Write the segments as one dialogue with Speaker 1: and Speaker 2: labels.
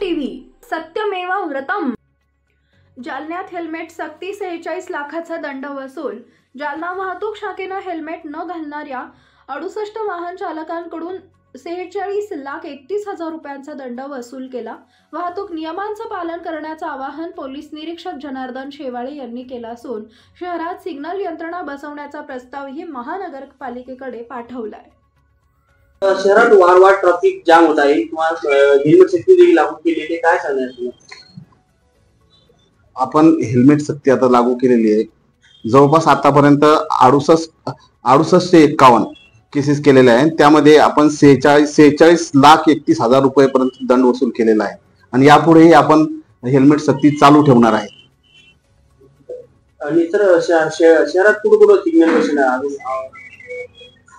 Speaker 1: TV सत्यमेव व्रतम। जालन्यात helmet सक्ती 46 लाखाचा दंड वसूल। जालना वाहतूक शाखेनं हेल्मेट न घालणाऱ्या 68 वाहन चालकांकडून 46,31,000 रुपयांचा दंड वसूल केला। वाहतूक नियमांचं पालन करण्याचं आवाहन पोलीस निरीक्षक जनार्दन शेवाळे यांनी केलं असून शहरात सिग्नल यंत्रणा बसवण्याचा प्रस्तावही महानगरपालिकेकडे पाठवलाय।
Speaker 2: शहरात वारंवार ट्रॅफिक जाम होत आहे किंवा हेल्मेट सक्ती देखील लागू केली आहे, काय सांगणार तुम्ही?
Speaker 3: आपण हेल्मेट सक्ती आता लागू केलेली आहे। जवळपास आतापर्यंत 68 ते 51 केसेस केलेले आहेत। त्यामध्ये आपण 46,31,000 रुपयेपर्यंत दंड वसूल केलेला आहे आणि यापुढेही आपण हेल्मेट सक्ती चालू ठेवणार आहे।
Speaker 2: आणि तर शहरात कुठे सिग्नल बसणार?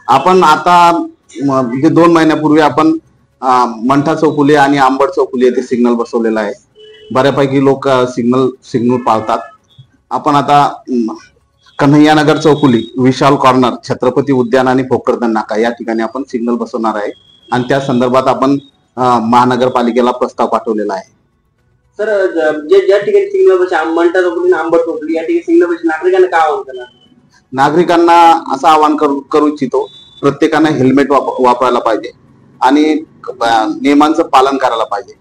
Speaker 3: आपण आता म्हणजे 2 महिन्यापूर्वी आपण मंठा चौफुले आणि आंबट चौफुले येथे सिग्नल बसवलेला आहे। बऱ्यापैकी लोक सिग्नल पाळतात। आपण आता कन्हैयानगर चौफुली, विशाल कॉर्नर, छत्रपती उद्यान आणि भोकरदन नाका या ठिकाणी आपण सिग्नल बसवणार आहे आणि त्या संदर्भात आपण महानगरपालिकेला प्रस्ताव पाठवलेला आहे।
Speaker 2: सर, ज्या ठिकाणी सिग्नल बस मंठा चौफुली, आंबट चौफुली या ठिकाणी सिग्नल बस नागरिकांना काय आवाहन करणार?
Speaker 3: नागरिकांना असं आवाहन करू इच्छितो, प्रत्येकाने हेल्मेट वापरायला पाहिजे आणि नियमांचं पालन करायला पाहिजे।